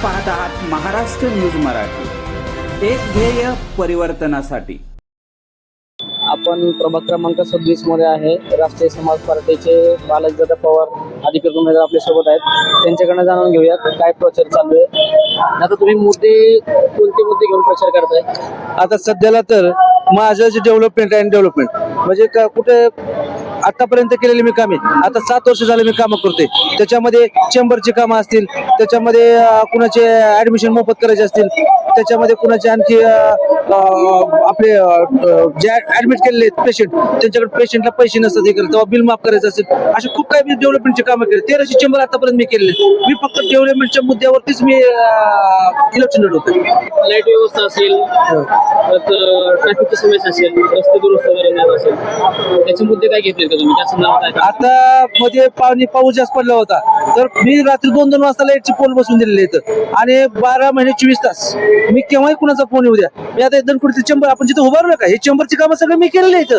पाहत आहात महाराष्ट्र न्यूज मराठी, एक ध्येय परिवर्तनासाठी। आपण प्रभाग क्रमांक 26 मध्ये आहे। राष्ट्रीय समाज पार्टीचे बालाजीदादा पवार अधिकृत उमेदवार आपल्या सोबत आहेत। त्यांच्याकडनं जाणून घेऊयात काय प्रचार चालू आहे। आता तुम्ही कोणते मुद्दे घेऊन प्रचार करताय? आता सध्याला तर माझं जे डेव्हलपमेंट म्हणजे कुठे आतापर्यंत केलेली मी कामे, आता 7 वर्ष झाले मी कामं करते। त्याच्यामध्ये चेंबरची कामं असतील, त्याच्यामध्ये कुणाचे ऍडमिशन मोफत करायचे असतील, त्याच्यामध्ये कुणाचे आणखी आपले जे ऍडमिट केलेले पेशंट त्यांच्याकडे पेशंटला पैसे नसतात, हे करत तेव्हा बिल माफ करायचं असेल, असे खूप काही मी डेव्हलपमेंटचे कामं केले। 1300 चेंबर आतापर्यंत मी केलेले। मी फक्त डेव्हलपमेंटच्या मुद्द्यावरतीच मी इलेक्शन लढवतो। लाईट व्यवस्था असेल, ट्रॅफिकची समस्या असेल, रस्ते दुरुस्त करण्यात असेल, त्याचे मुद्दे काय घेतले का तुम्ही? त्या संदर्भात आता मध्ये पाऊस जास्त पडला होता, तर मी रात्री 2-2 वाजता लाईटचे पोल बसून दिलेले आहेत आणि 12 महिने 24 तास मी केव्हाही कुणाचा फोन येऊ द्या। मी आता दणकुडीचे चेंबर आपण जिथे उभारलं का, हे चेंबरची कामं सगळं मी केलेले आहेत।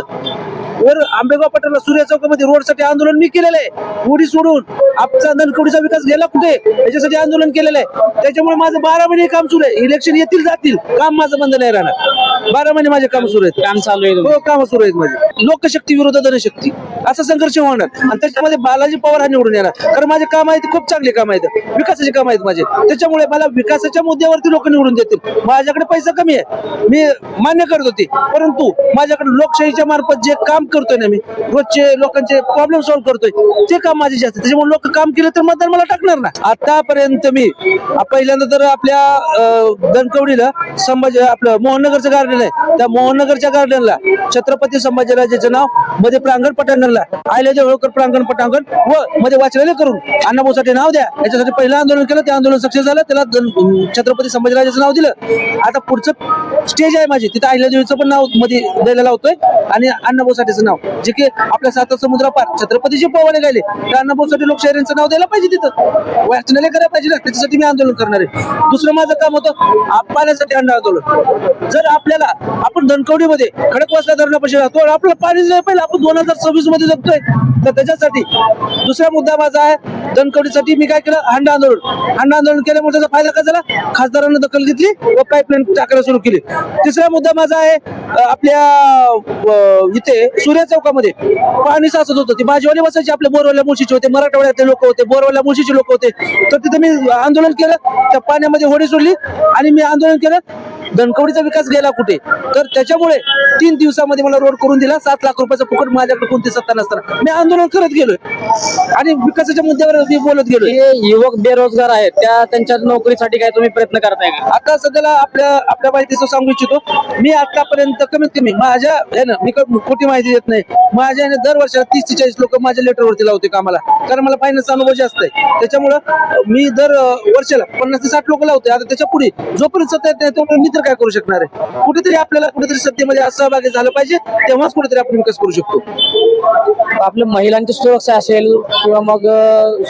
वर आंबेगाव पठारला सूर्या चौकामध्ये रोडसाठी आंदोलन मी केलेलं आहे। उडी सोडून आमचा दणकुडीचा विकास गेला कुठे याच्यासाठी आंदोलन केलेलं आहे। त्याच्यामुळे माझं 12 महिने काम सुरू आहे। इलेक्शन येतील जातील, काम माझं बंद नाही राहणार। 12 महिने माझे काम सुरू आहेत। काम चालू आहे? हो, काम सुरू आहेत माझे। लोकशक्ती विरोधात धनशक्ती असा संघर्ष होणार आणि त्याच्यामध्ये बालाजी पवार हा निवडून येणार, कारण माझे काम आहेत, खूप चांगले काम आहेत, विकासाचे काम आहेत माझे। त्याच्यामुळे मला विकासाच्या मुद्द्यावरती लोक निवडून देतील। माझ्याकडे पैसा कमी आहे, मी मान्य करत होते, परंतु माझ्याकडे लोकशाहीच्या मार्फत जे काम करतोय ना, मी रोजचे लोकांचे प्रॉब्लेम सॉल्व्ह करतोय, ते काम माझे जास्त। त्याच्यामुळे लोक काम केलं तर मतदान मला टाकणार ना। आतापर्यंत मी पहिल्यांदा तर आपल्या दणकवडीला आपलं मोहननगरचं गार्डन आहे, त्या मोहननगरच्या गार्डनला छत्रपती संभाजीराजेचं नाव, मध्ये प्रांगण पटांगणला आहिल्यादेवी होळकर प्रांगण पटांगण व मध्ये वाचनालय करून अण्णाभाऊसाठी नाव द्या, याच्यासाठी पहिलं आंदोलन केलं। ते आंदोलन सक्सेस झालं, त्याला छत्रपती संभाजीराजेचं नाव दिलं। आता पुढचं स्टेज आहे माझी, तिथं अहिल्यादेवीचं पण नाव मध्ये द्यायला लावतोय आणि अण्णाभाऊसाठीचं नाव, जे की आपल्या 7 समुद्रापार छत्रपतीची पोवाडे गायले, त्या अण्णाभाऊसाठी लोकशाहीचं नाव द्यायला पाहिजे, तिथं वाचनालय करायला पाहिजे ना। त्याच्यासाठी मी आंदोलन करणार आहे। दुसरं माझं काम होतं पाण्यासाठी अंडा आंदोलन। जर आपल्याला आपण दणकवडीमध्ये खडकवासला धरणापाशी राहतो, आपल्याला पाणी नाही पाहिजे, आपण 2026 मध्ये जगतोय, तर त्याच्यासाठी दुसरा मुद्दा माझा आहे दणकवडीसाठी मी काय केलं, हंडा आंदोलन केल्यामुळे त्याचा फायदा काय झाला, खासदारांना दखल घेतली व पाईपलाईन टाकायला सुरू केली। तिसरा मुद्दा माझा आहे आपल्या इथे सूर्या चौकामध्ये पाणी साचत होतं, ती भाजीवाले बसायचे, आपल्या बोरवाल्या मुळशीचे होते, मराठवाड्यातले लोक होते, बोरवाल्या मुळशीचे लोक होते, तर तिथे मी आंदोलन केलं, त्या पाण्यामध्ये होडी सोडली आणि मी आंदोलन केलं। दणकवडीचा विकास गेला कुठे, तर त्याच्यामुळे 3 दिवसामध्ये मला रोड करून दिला। 7 लाख रुपयाचा फुकट, माझ्याकडे कोणती सत्ता नसताना मी आंदोलन करत गेलोय आणि विकासाच्या मुद्द्यावर मी बोलत गेलोय। युवक बेरोजगार आहेत, त्यांच्या नोकरीसाठी काय तुम्ही प्रयत्न करताय का? आता सध्याला आपल्या माहितीचं सांगू इच्छितो, मी आतापर्यंत कमीत कमी माझ्या मी खोटी माहिती देत नाही, माझ्या दरवर्षाला 30 ते 40 लोक माझ्या लेटरवरती लावते कामाला, कारण मला फायनान्सचा अनुभव जास्त आहे। त्याच्यामुळं मी दर वर्षाला 50 ते 60 लोक लावते। आता त्याच्या पुढे जोपर्यंत सत्ता येत नाही तोपर्यंत मी तर काय करू शकणार आहे। कुठेतरी आपल्याला सत्तेमध्ये सहभागी झालं पाहिजे, तेव्हाच कुठेतरी आपण विकास करू शकतो। आपल्या महिलांची सुरक्षा असेल किंवा मग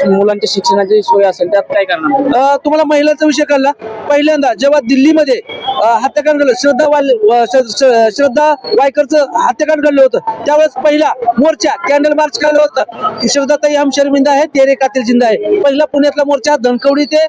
मुलांच्या शिक्षणाची सोय असेल, त्यात काय करणार? तुम्हाला महिलांचा विषय कळला, पहिल्यांदा जेव्हा दिल्लीमध्ये हत्याकांड घडलं, श्रद्धा वायकरचं हत्याकांड घडलं होतं, त्यावेळेस पहिला मोर्चा कॅन्डल मार्च काढला होता की श्रद्धाताई हम शर्मिंदा है, तेरे कातिल जिंदा है। पहिला पुण्यातला मोर्चा दणकवडी ते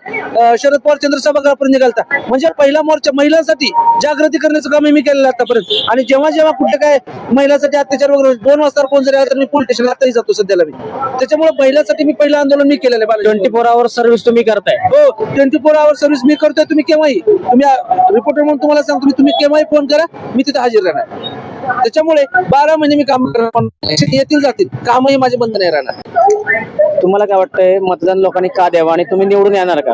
शरद पवार चंद्र सभागृहापर्यंत निघालता, म्हणजे पहिला मोर्चा महिलांसाठी जागृती करण्याचं काम मी केलेलं आतापर्यंत। आणि जेव्हा कुठे काय महिलांसाठी अत्याचार वगैरे 2 वाजता फोन जरी आला तर मी पोलीस स्टेशनला आताही जातो सध्याला मी। त्याच्यामुळे महिलांसाठी मी पहिलं आंदोलन मी केलेलं आहे। 24 आवर सर्व्हिस तुम्ही करताय? हो, 24 आवर सर्व्हिस मी करतोय। तुम्ही केव्हाही, तुम्ही रिपोर्टर म्हणून तुम्हाला सांगतो, तुम्ही केव्हाही फोन करा, मी तिथे हजर राहणार। त्याच्यामुळे 12 महिने मी काम करणार, येतील जातील, कामही माझे बंद नाही राहणार। तुम्हाला काय वाटतंय, मतदान लोकांनी का द्यावं आणि तुम्ही निवडून येणार का?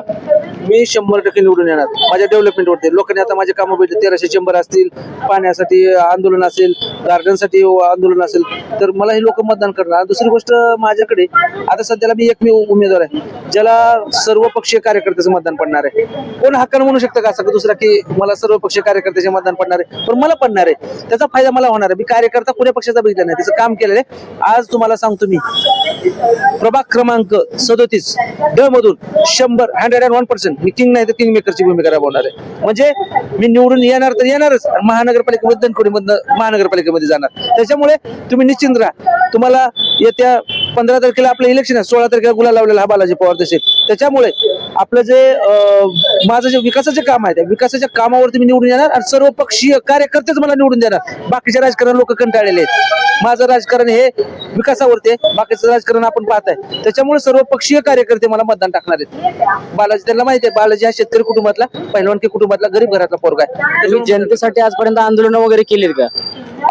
मी 100% निवडून येणार। माझ्या डेव्हलपमेंटवरती लोकांनी आता माझे कामं बघितले, 1300 चेंबर असतील, पाण्यासाठी आंदोलन असेल, गार्डनसाठी आंदोलन असेल, तर मला हे लोक मतदान करणार। दुसरी गोष्ट, माझ्याकडे आता सध्याला मी एकमेव उमेदवार आहे ज्याला सर्व पक्षीय कार्यकर्त्याचं मतदान पडणार आहे। कोण हक्कानं म्हणू शकतं का असं दुसरा की मला सर्व पक्षीय कार्यकर्त्याचे मतदान पडणार आहे, पण मला पडणार आहे, त्याचा फायदा मला होणार आहे। मी कार्यकर्ता पुऱ्या पक्षाचा बघितला नाही, त्याचं काम केलेलं आहे। आज तुम्हाला सांगतो, मी प्रभाग क्रमांक 37 ड मधून 101% इलेक्शन मी किंग नाही तर किंग मेकरची भूमिका राबवणार आहे. म्हणजे मी निवडून येणार तर येणारच, आणि महानगरपालिकेमध्ये धनकोडीमधनं महानगरपालिकेमध्ये जाणार. त्याच्यामुळे तुम्ही निश्चिंत राहा. तुम्हाला येत्या 15 तारखेला आपलं इलेक्शन आहे, 16 तारखेला गुलाल लावलेला हा बालाजी पवार दिसेल. त्याच्यामुळे आपलं जे माझं जे विकासाचे काम आहे त्या विकासाच्या कामावरती मी निवडून येणार, आणि सर्व पक्षीय कार्यकर्तेच मला निवडून देणार. बाकीचे राजकारण लोक कंटाळलेले आहेत. माझं राजकारण हे विकासावरती आहे, बाकीचं राजकारण आपण पाहताय. त्याच्यामुळे सर्व पक्षीय कार्यकर्ते मला मतदान टाकणार आहेत. बालाजी त्यांना माहिती आहे, बालाजी हा शेतकरी कुटुंबातला, पहिलवानकी कुटुंबातला गरीब घरातला पोरगा आहे. तुम्ही जनतेसाठी आजपर्यंत आंदोलन वगैरे केलीत का?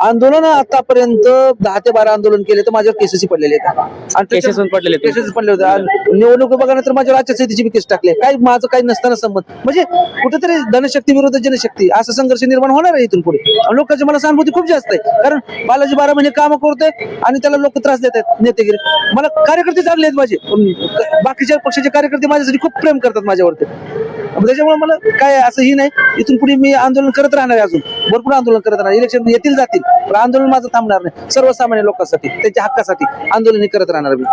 आंदोलन आतापर्यंत 10 ते 12 आंदोलन केले, तर माझ्यावर केसेस पडलेले आहेत, आणि केसेस पण पडलेले आहेत. केसेस पडले होते. आणि निवडणूक बघानंतर माझ्यावर आचारसंहितेचे केस टाकले. काही माझं काही नसताना संबंध, म्हणजे कुठेतरी धनशक्ती विरुद्ध जनशक्ती असा संघर्ष निर्माण होणार आहे इथून पुढे. आणि लोकांची मला सहानुभूती खूप जास्त आहे, कारण बालाजी 12 महिने काम करतोय आणि त्याला लोक त्रास देत आहेत, नेतेगिरी. मला कार्यकर्ते चांगले आहेत माझे, पण बाकीच्या पक्षाचे कार्यकर्ते माझ्यासाठी खूप प्रेम करतात माझ्यावरती. त्याच्यामुळे मला काय असंही नाही, इथून पुढे मी आंदोलन करत राहणार आहे, अजून भरपूर आंदोलन करत राहणार. इलेक्शन येतील जातील, पण आंदोलन माझं थांबणार नाही. सर्वसामान्य लोकांसाठी, त्यांच्या हक्कासाठी आंदोलन करत राहणार मी.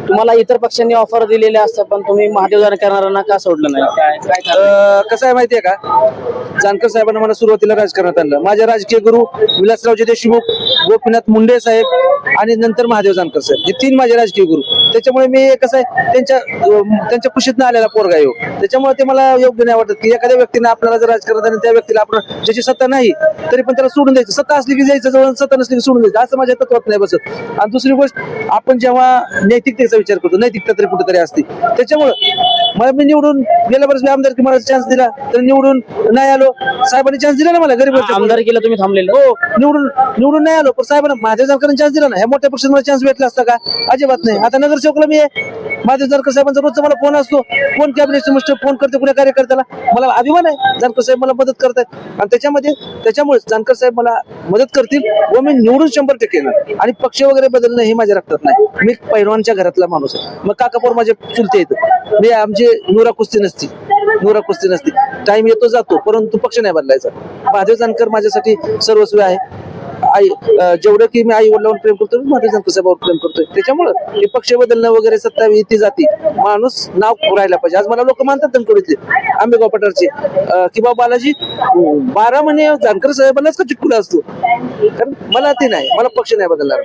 तुम्हाला इतर पक्षांनी ऑफर दिलेले असतात, पण तुम्ही महादेव जानकरांना का सोडलं नाही? काय काय कारण? कसं आहे माहितीये का, जानकर साहेबांना मला सुरुवातीला राजकारणात आणलं. माझे राजकीय गुरु विलासरावजी देशमुख, गोपीनाथ मुंडे साहेब आणि नंतर महादेव जानकर साहेब, हे 3 माझे राजकीय गुरु. त्याच्यामुळे मी कसं आहे त्यांच्या कुशीतनं आलेला पोरगा येऊ. त्याच्यामुळे ते मला योग्य नाही वाटत की एखाद्या व्यक्तीने आपल्याला जर राजकारणात आणि त्या व्यक्तीला आपण ज्याची सत्ता नाही तरी पण त्याला सोडून द्यायचं. सत्ता असली की जायचं जवळ, सत्ता नसली की सोडून द्यायचं, असं माझ्या तत्वात नाही बसत. आणि दुसरी गोष्ट, आपण जेव्हा नैतिकतेचा विचार करतो, नैतिकता तरी कुठेतरी असते. त्याच्यामुळं मला मी निवडून गेल्या वर्षी आमदारकी मला चान्स दिला, तर निवडून नाही आलो. साहेबांनी चान्स दिला ना मला, गरीब आमदारकीला तुम्ही थांबलेले? हो, निवडून नाही आलो, पण साहेबांना महादेव जानकरांनी चान्स दिला ना. ह्या मोठ्या पक्षात मला चान्स भेटला असता का? अजिबात नाही. आता नगरसेवकला मी आहे, महादेव जानकर साहेबांचा रोजचा मला फोन असतो, कोण कॅबिनेट मिनिस्टर फोन करते कुण्या कार्यकर्त्याला. मला अभिमान आहे, जानकर साहेब मला मदत करतात, आणि त्याच्यामुळे जानकर साहेब मला मदत करतील व मी निवडून 100% येणार. आणि पक्ष वगैरे बदलणं हे माझ्या रक्तात नाही. मी पैलवानच्या घरातला माणूस आहे. मग काकापोर माझे चुलते येतं, मी आमची नुरा कुस्ती नसती. टाइम येतो जातो, परंतु पक्ष नाही बदलायचा. महादेव जानकर माझ्यासाठी सर्वस्व आहे. आई जेवढं की मी आई वडिलांवर प्रेम करतो, महादेव जानकर साहेबांवर प्रेम करतोय. त्याच्यामुळं हे पक्ष बदलणं वगैरे, सत्ता येते जाती, माणूस नाव राहायला पाहिजे. आज मला लोक मानतात धनकोडीतले, आंबेगाव पठारचे, की बाबा बालाजी 12 महिने जानकर साहेबांनाच का चिटकुला असतो. कारण मला ते नाही, मला पक्ष नाही बदलणार.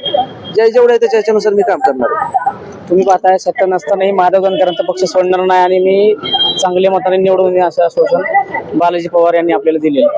जेवढं आहे त्याच्या ह्याच्यानुसार मी काम करणार. तुम्ही पाहताय सत्ता नसतानाही महादेव जानकरांचा पक्ष सोडणार नाही, आणि मी चांगल्या मताने निवडून असं आश्वासन बालाजी पवार यांनी आपल्याला दिलेलं.